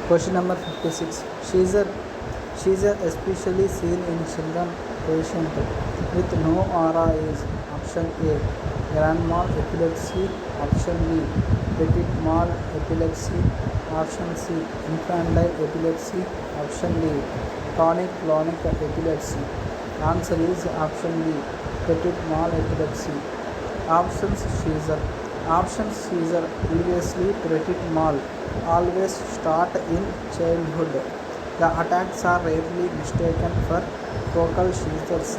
Question number 56. Seizure especially seen in children patient with no aura is option A. Grand mal epilepsy, option B. Petit mal epilepsy, option C. Infantile epilepsy, option D. Tonic-clonic epilepsy. Answer is option B. Petit mal epilepsy. Options seizure. Option seizure previously petit mal always start in childhood. The attacks are rarely mistaken for focal seizures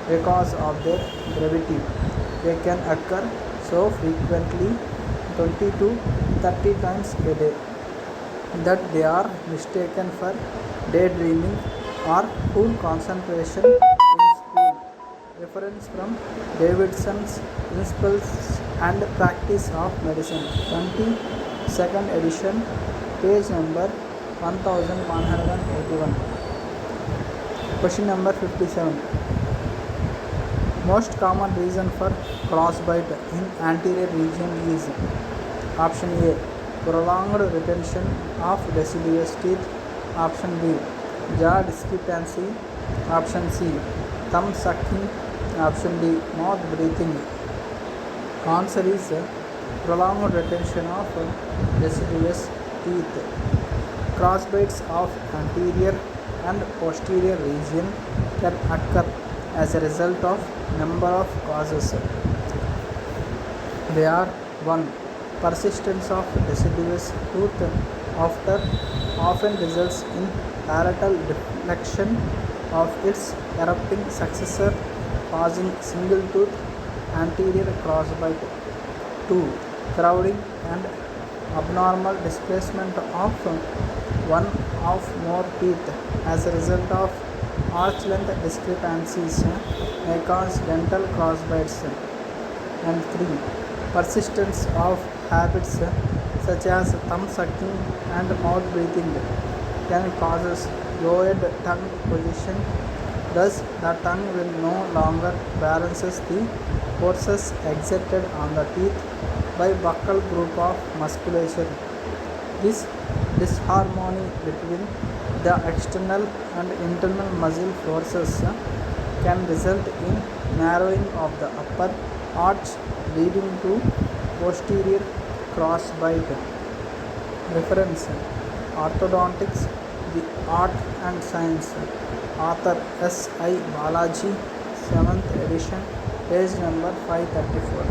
because of their gravity. They can occur so frequently 20 to 30 times a day that they are mistaken for daydreaming or poor concentration in school. Reference from Davidson's Principles and Practice of Medicine, 22nd edition, page number 1181. Question number 57. Most common reason for crossbite in anterior region is option A. Prolonged retention of deciduous teeth, option B. Jaw discrepancy, option C. Thumb sucking, option D. Mouth breathing. Answer is prolonged retention of deciduous teeth. Crossbites of anterior and posterior region can occur as a result of number of causes. They are 1. Persistence of deciduous tooth after often results in palatal deflection of its erupting successor, causing single tooth anterior crossbite. 2. Crowding and abnormal displacement of one or more teeth as a result of arch length discrepancies may cause dental crossbites. And 3. Persistence of habits such as thumb sucking and mouth breathing can cause lowered tongue position. Thus, the tongue will no longer balances the forces exerted on the teeth by buccal group of musculature. This disharmony between the external and internal muscle forces can result in narrowing of the upper arch, leading to posterior crossbite. Reference: Orthodontics, the Art and Science. Author S. I. Balaji, 7th edition, page number 534.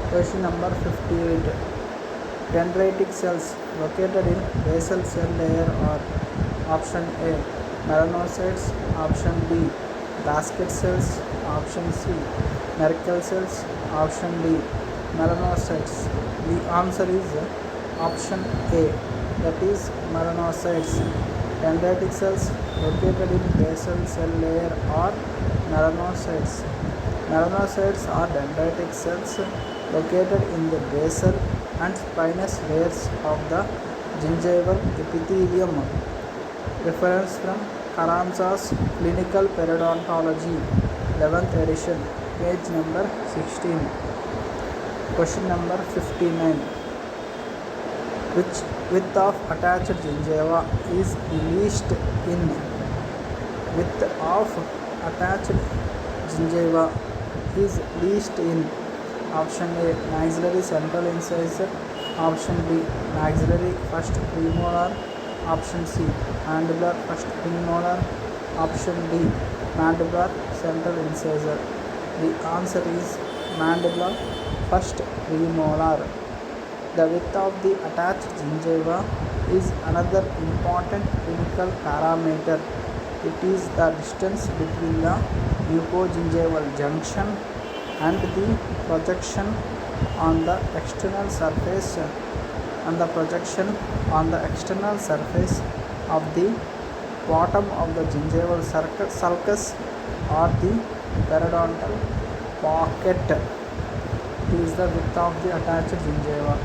Question number 58. Dendritic cells located in basal cell layer are option A. Melanocytes, option B. Basket cells, option C. Merkel cells, option D. Melanocytes. The answer is option A, that is melanocytes. Dendritic cells located in basal cell layer are melanocytes. Melanocytes are dendritic cells located in the basal and spinous layers of the gingival epithelium. Reference from Carranza's Clinical Periodontology, 11th edition, page number 16. Question number 59. Which width of attached gingiva is least in? Width of attached gingiva is least in option A. Maxillary central incisor, option B. Maxillary first premolar, option C. Mandibular first premolar, option D. Mandibular central incisor. The answer is mandibular first premolar. The width of the attached gingiva is another important clinical parameter. It is the distance between the mucogingival junction and the projection on the external surface of the bottom of the gingival sulcus or the periodontal pocket. It is the width of the attached gingiva.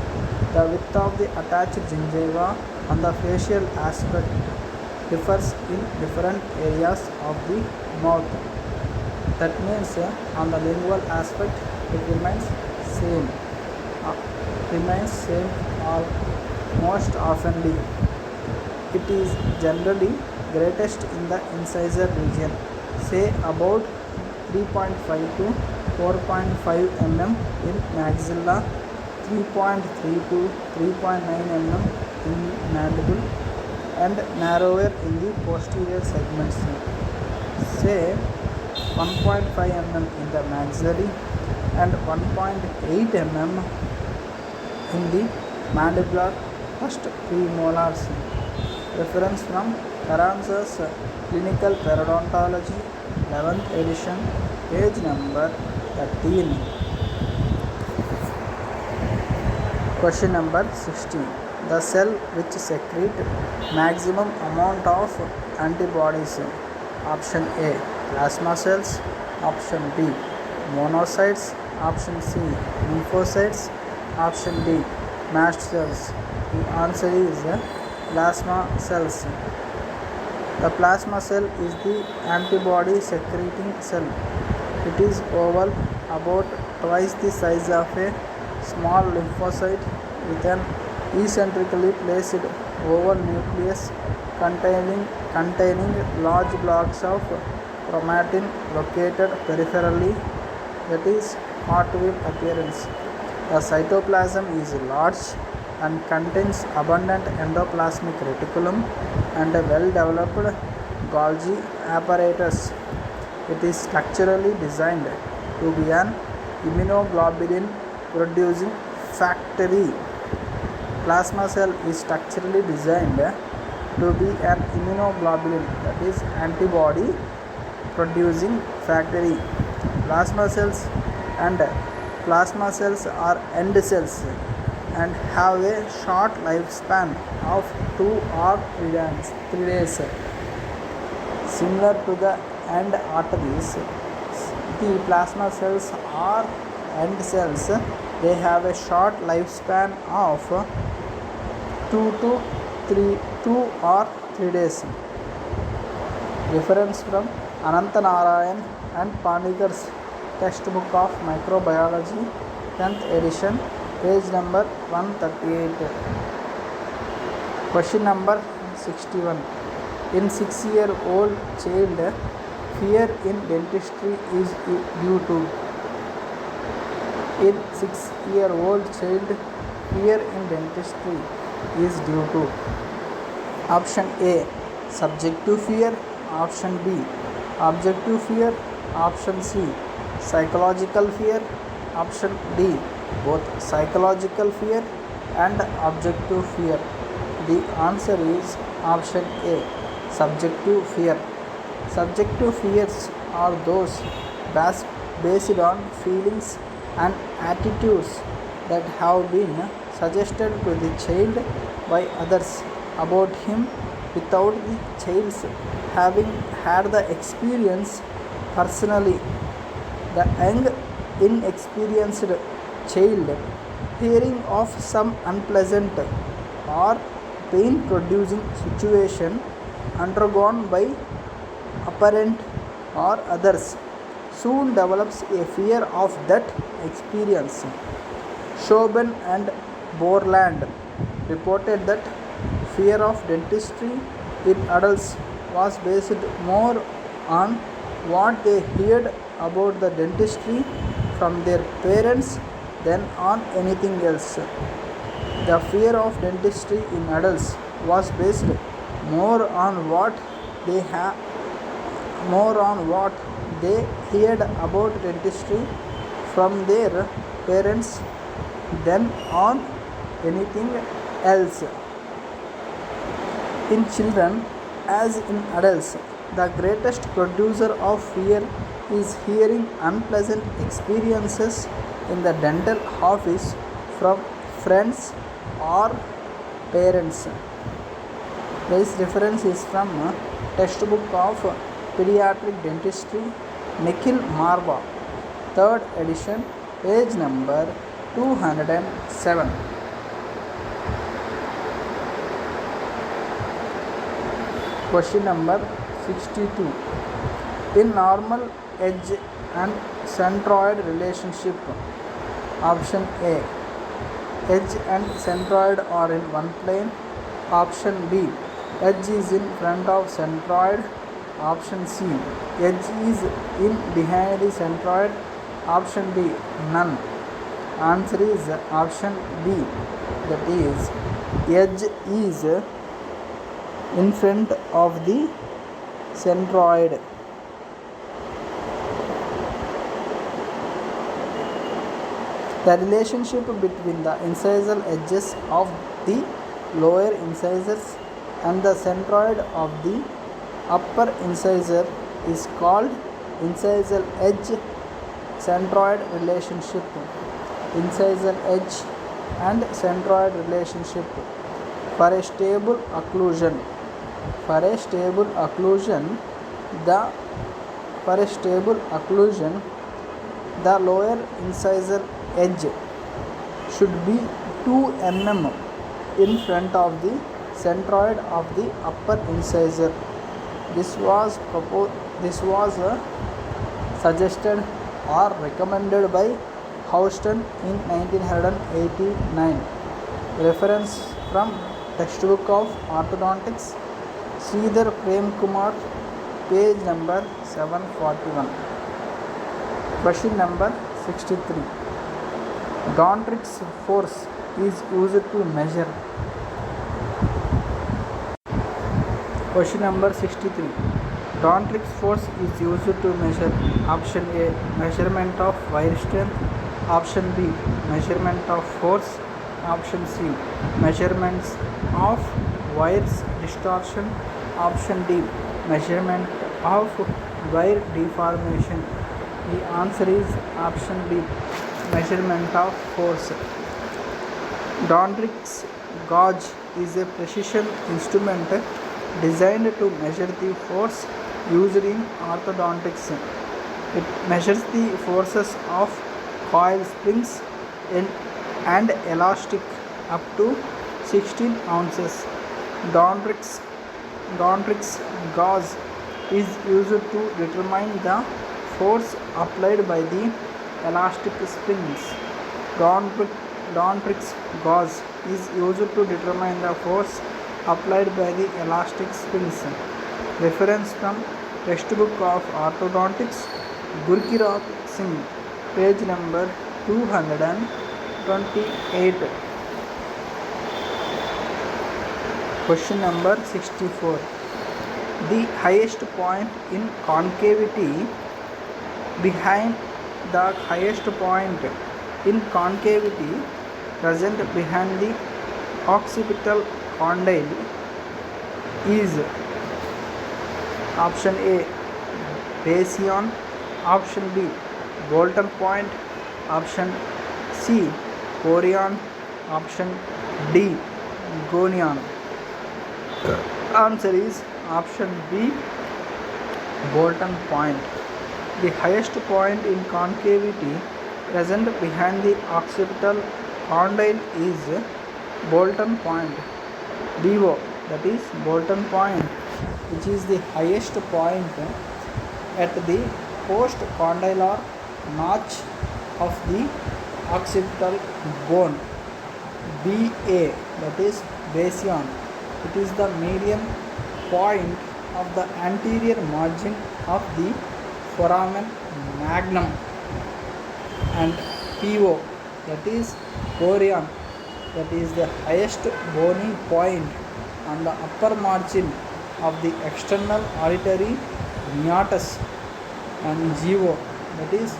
The width of the attached gingiva on the facial aspect differs in different areas of the mouth. That means on the lingual aspect it remains same all most oftenly. It is generally greatest in the incisor region, say about 3.5 to 4.5 mm in maxilla, 3.3 to 3.9 mm in mandible, and narrower in the posterior segments, say 1.5 mm in the maxillary and 1.8 mm in the mandibular first premolars. Reference from Carranza's Clinical Periodontology, 11th edition, page number 13. Question number 16. The cell which secrete maximum amount of antibodies. Option A, plasma cells. Option B, monocytes. Option C, lymphocytes. Option D, mast cells. The answer is plasma cells. The plasma cell is the antibody secreting cell. It is oval, about twice the size of a small lymphocyte, with an eccentrically placed oval nucleus containing large blocks of chromatin located peripherally, that is cartwheel appearance. The cytoplasm is large and contains abundant endoplasmic reticulum and a well-developed Golgi apparatus. It is structurally designed to be an immunoglobulin producing factory. Plasma cell is structurally designed to be an immunoglobulin, that is antibody producing factory. Plasma cells are end cells and have a short lifespan of 2 or 3 days. Similar to the end arteries, the plasma cells are end cells. They have a short lifespan of 2 or 3 days. Reference from Ananta Narayan and Panikar's textbook of microbiology, 10th edition, page number 138. Question number 61. In 6-year-old child, fear in dentistry is due to. In 6-year-old child, fear in dentistry is due to. Option A, subjective fear. Option B, objective fear. Option C, psychological fear. Option D, both psychological fear and objective fear. The answer is option A, subjective fear. Subjective fears are those based on feelings and attitudes that have been suggested to the child by others about him without the child having had the experience personally. The young, inexperienced child, hearing of some unpleasant or pain-producing situation undergone by a parent or others, soon develops a fear of that experience. Schoben and Borland reported that fear of dentistry in adults was based more on what they heard about the dentistry from their parents than on anything else. The fear of dentistry in adults was based more on what they heard about dentistry from their parents than on anything else. In children, as in adults, the greatest producer of fear is hearing unpleasant experiences in the dental office from friends or parents. This reference is from textbook of pediatric dentistry, Nikhil Marva, 3rd edition, page number 207. Question number 62. In normal edge and centroid relationship, option A, Edge and centroid are in one plane. Option B. Edge is in front of centroid. Option C. Edge is in behind the centroid. Option D. None. Answer is option B. That is, edge is in front of the centroid. The relationship between the incisal edges of the lower incisors and the centroid of the upper incisor is called incisal edge centroid relationship. Incisal edge and centroid relationship. For a stable occlusion, the lower incisor edge should be 2 mm in front of the centroid of the upper incisor. This was suggested or recommended by Houston in 1989. Reference from textbook of orthodontics, Sridhar Prem Kumar, page number 741. Question number 63. Dontrix force is used to measure. Question number 63. Dontrix force is used to measure. Option A. Measurement of wire strength. Option B. Measurement of force. Option C. Measurements of wires distortion. Option D. Measurement of wire deformation. The answer is option B. Measurement of force. Dontrix gauge is a precision instrument designed to measure the force used in orthodontics. It measures the forces of coil springs and elastic up to 16 ounces. Dontrix gauge is used to determine the force applied by the elastic springs. Dontrix gauge is used to determine the force applied by the elastic springs. Reference from textbook of orthodontics, Gurkirat Singh, page number 228. Question number 64. The highest point in concavity behind the highest point in concavity present behind the occipital condyle is option A. Basion. Option B. Bolton point. Option C. Corion. Option D. Gonion. Answer is option B. Bolton point. The highest point in concavity present behind the occipital condyle is Bolton point. BO, that is Bolton point, which is the highest point at the post-condylar notch of the occipital bone. BA, that is Basion. It is the median point of the anterior margin of the foramen magnum. And PO, that is Corion, that is the highest bony point on the upper margin of the external auditory meatus. And GO, that is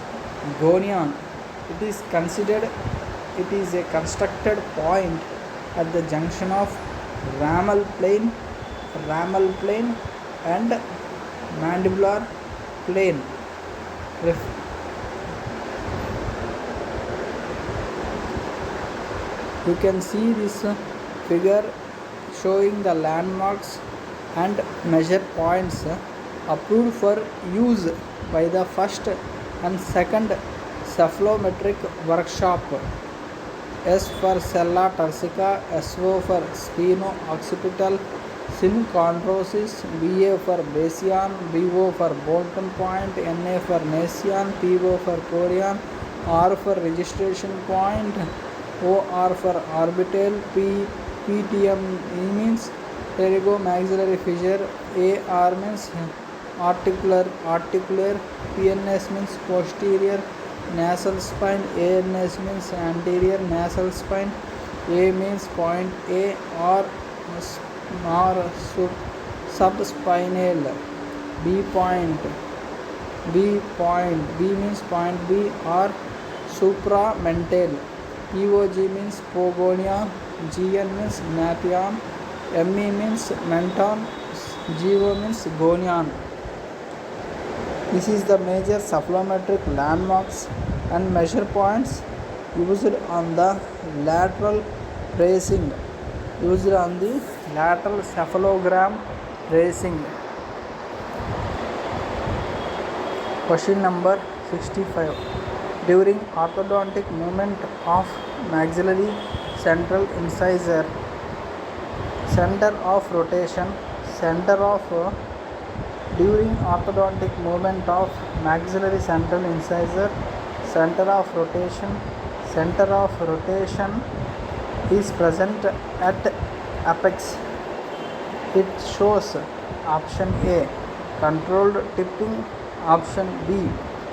Gonion. It is a constructed point at the junction of ramal plane and mandibular plane. You can see this figure showing the landmarks and measure points approved for use by the first and second cephalometric workshop. S for sella turcica, SO for spheno-occipital synchondrosis, BA for Basion, BO for Bolton point, NA for Nasion, PO for Corion, R for registration point, OR for orbital, PTM means pterygomaxillary fissure, AR means articular, PNS means posterior nasal spine, ANS means anterior nasal spine, A means point A or subspinal, B means point B or supramental, POG means pogonia, GN means gnathion, ME means menton, GO means gonion. This is the major cephalometric landmarks and measure points used on the lateral bracing, used on the lateral cephalogram bracing. Question number 65. During orthodontic movement of maxillary central incisor, center of rotation, during orthodontic movement of maxillary central incisor, center of rotation is present at apex. It shows option A controlled tipping, option B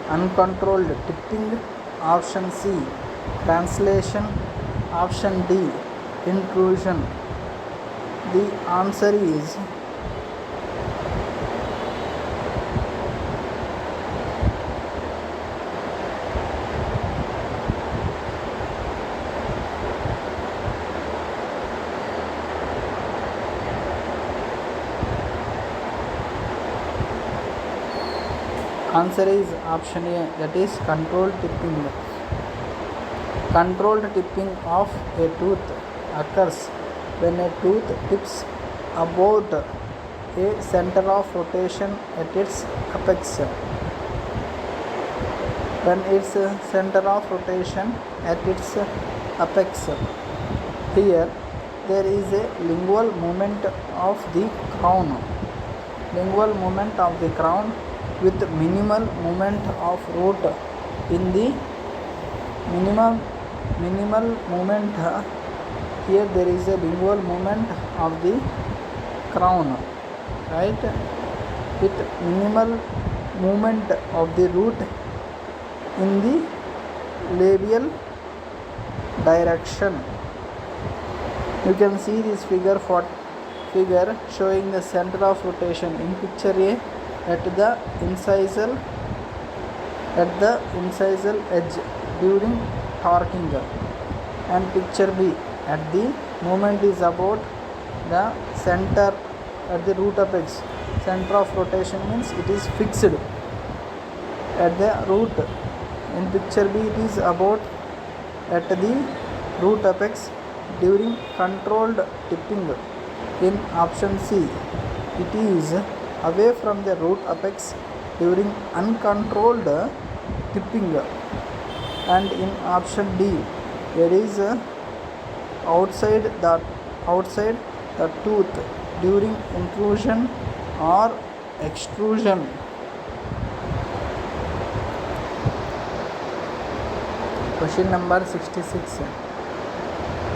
uncontrolled tipping, option C translation, option D intrusion. The answer is option A, that is controlled tipping. Controlled tipping of a tooth occurs when a tooth tips about a center of rotation at its apex. When its center of rotation at its apex. Here there is a lingual movement of the crown. Lingual movement of the crown with minimal movement of root in the minimal movement. Here there is a lingual movement of the crown, right, with minimal movement of the root in the labial direction. You can see this figure showing the center of rotation in picture A at the incisal edge during torquing, and picture B at the movement is about the center at the root apex. Center of rotation means it is fixed at the root. In picture B it is about at the root apex during controlled tipping. In option C it is away from the root apex during uncontrolled tipping, and in option D there is outside the tooth during intrusion or extrusion. Question number 66.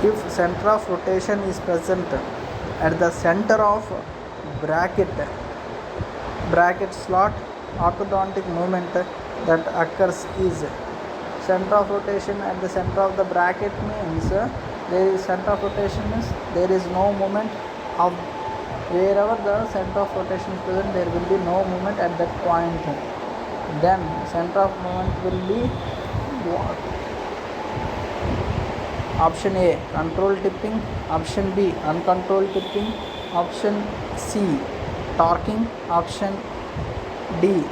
If center of rotation is present at the center of bracket slot, orthodontic movement that occurs is center of rotation at the center of the bracket means there is center of rotation means there is no movement of wherever the center of rotation is present, there will be no movement at that point. Then center of movement will be what? Option A controlled tipping, option B uncontrolled tipping, option C torquing, option D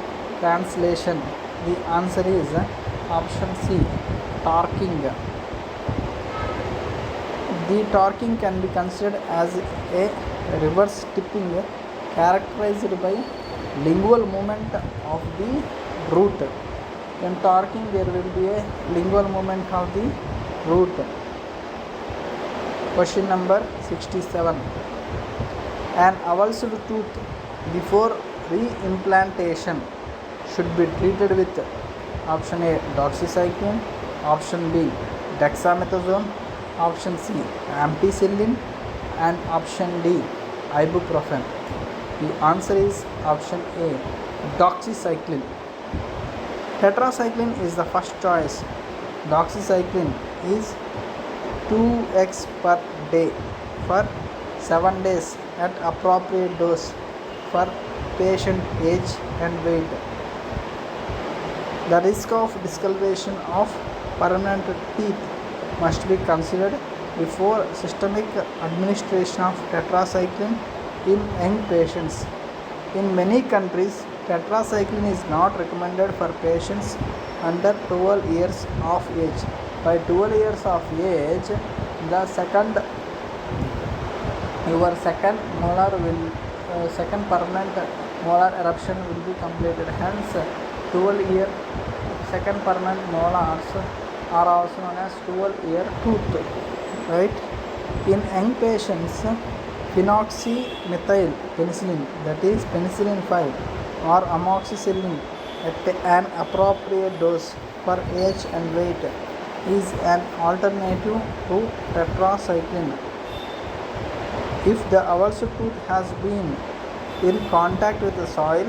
translation. The answer is option C torquing. The torquing can be considered as a reverse tipping characterized by lingual movement of the root. In torquing there will be a lingual movement of the root. Question number 67. An avulsed tooth before reimplantation should be treated with option A doxycycline, option B dexamethasone, Option C, ampicillin, and option D, ibuprofen. The answer is option A, doxycycline. Tetracycline is the first choice. Doxycycline is 2x per day for 7 days at appropriate dose for patient age and weight. The risk of discoloration of permanent teeth must be considered before systemic administration of tetracycline in young patients. In many countries, tetracycline is not recommended for patients under 12 years of age. By 12 years of age, the second permanent molar eruption will be completed. Hence, 12-year second permanent molars are also known as 12-year tooth. Right? In young patients, phenoxymethyl penicillin, that is penicillin 5, or amoxicillin at an appropriate dose for age and weight is an alternative to tetracycline. If the avulsed tooth has been in contact with the soil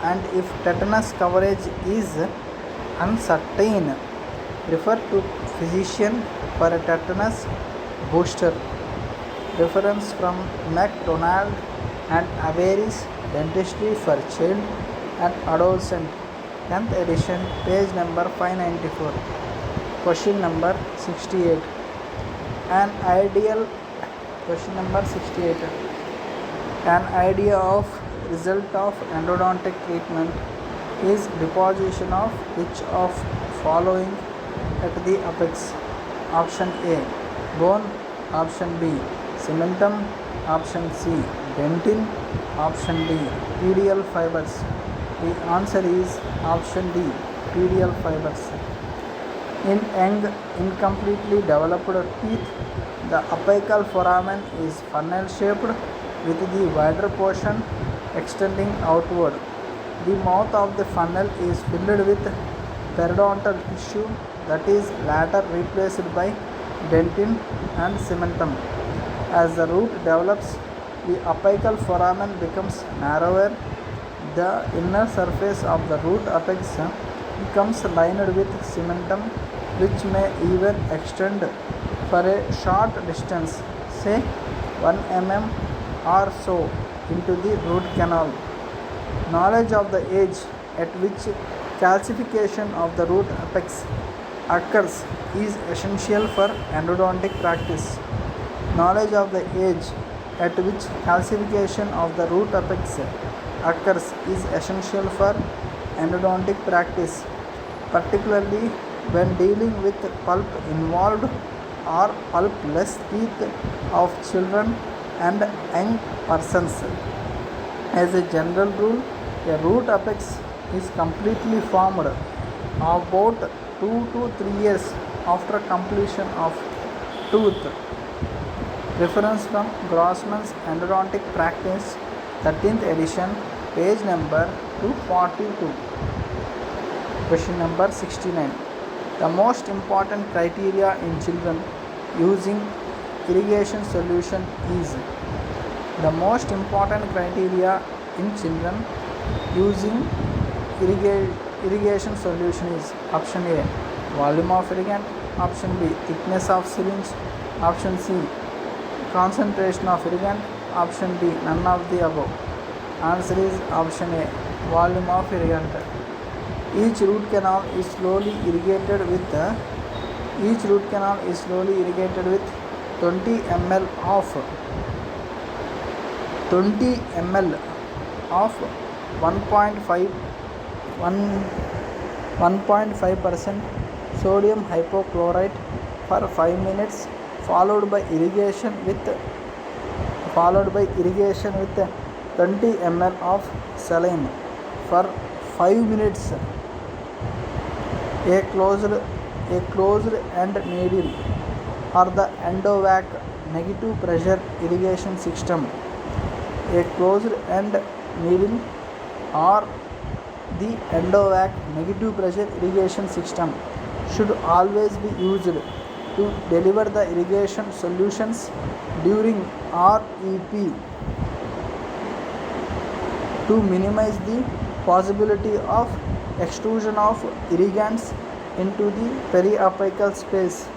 and if tetanus coverage is uncertain, refer to physician for a tetanus booster. Reference from McDonald and Avery's Dentistry for Child and Adolescent, 10th edition, page number 594. Question number 68. An ideal Question number 68. An idea of result of endodontic treatment is deposition of which of following at the apex? Option A, bone. Option B, cementum. Option C, dentin. Option D, PDL fibers. The answer is option D, PDL fibers. In young, incompletely developed teeth, the apical foramen is funnel-shaped with the wider portion extending outward. The mouth of the funnel is filled with periodontal tissue that is later replaced by dentin and cementum. As the root develops, the apical foramen becomes narrower. The inner surface of the root apex becomes lined with cementum, which may even extend for a short distance, say 1 mm or so, into the root canal. Knowledge of the age at which calcification of the root apex occurs is essential for endodontic practice. Knowledge of the age at which calcification of the root apex occurs is essential for endodontic practice, particularly when dealing with pulp involved or pulpless teeth of children and young persons. As a general rule, a root apex is completely formed about 2 to 3 years after completion of tooth. Reference from Grossman's Endodontic Practice, 13th edition, page number 242. Question number 69. The most important criteria in children using irrigation solution is. The most important criteria in children using irrigation solution is option A, volume of irrigant. Option B, thickness of syringe. Option C, concentration of irrigant. Option D, none of the above. Answer is option A, volume of irrigant. Each root canal is slowly irrigated with 20 ml of 1.5% sodium hypochlorite for 5 minutes, followed by irrigation with 20 ml of saline for 5 minutes. A closed end needle or the Endovac negative pressure irrigation system. A closed end needle or the Endovac negative pressure irrigation system should always be used to deliver the irrigation solutions during REP to minimize the possibility of extrusion of irrigants into the periapical space.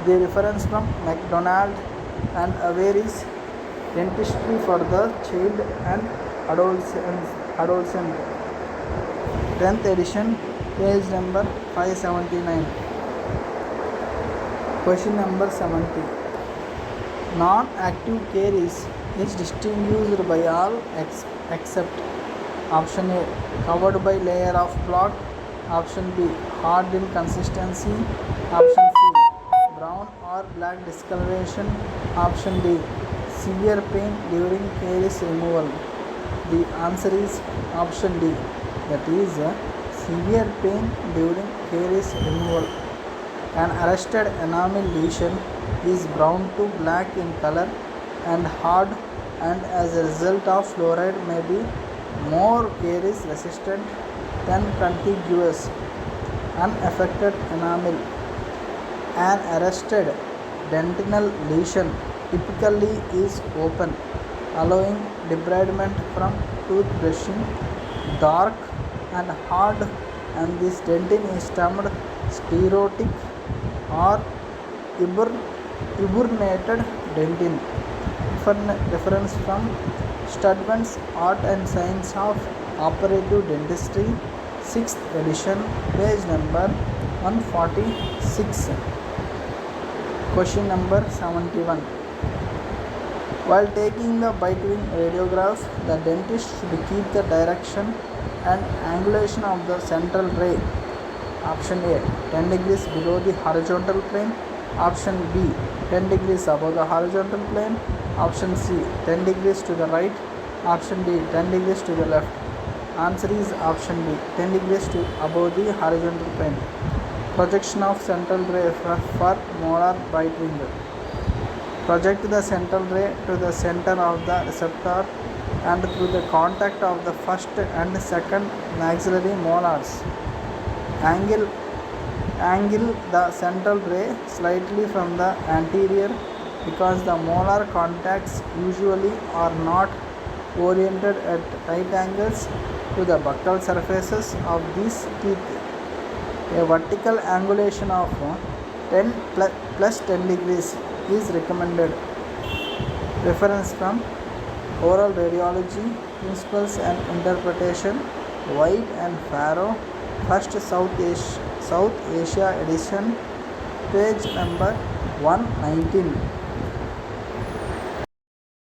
The reference from MacDonald and Avery's Dentistry for the Child and Adolescent, 10th edition, page number 579. Question number 70. Non-active caries is distinguished by all except option A, covered by layer of plaque, option B, hard in consistency, option C, brown or black discoloration, option D, severe pain during caries removal. The answer is option D, that is severe pain during caries removal. An arrested enamel lesion is brown to black in color and hard, and as a result of fluoride may be more caries resistant than contiguous unaffected enamel. An arrested dentinal lesion typically is open, allowing debridement from tooth brushing, dark and hard, and this dentin is termed sclerotic or eburnated dentin. Reference from Studman's Art and Science of Operative Dentistry, 6th edition, page number 146. Question number 71. While taking the bite-wing radiograph, the dentist should keep the direction and angulation of the central ray. Option A, 10 degrees below the horizontal plane. Option B, 10 degrees above the horizontal plane. Option C, 10 degrees to the right. Option D, 10 degrees to the left. Answer is option B, 10 degrees to above the horizontal plane. Projection of central ray for molar bite wing. Project the central ray to the center of the receptor and through the contact of the first and second maxillary molars. Angle the central ray slightly from the anterior because the molar contacts usually are not oriented at right angles to the buccal surfaces of these teeth. A vertical angulation of 10 plus 10 degrees is recommended. Reference from Oral Radiology, Principles and Interpretation, White and Farrow, First South Asia edition, page number 119.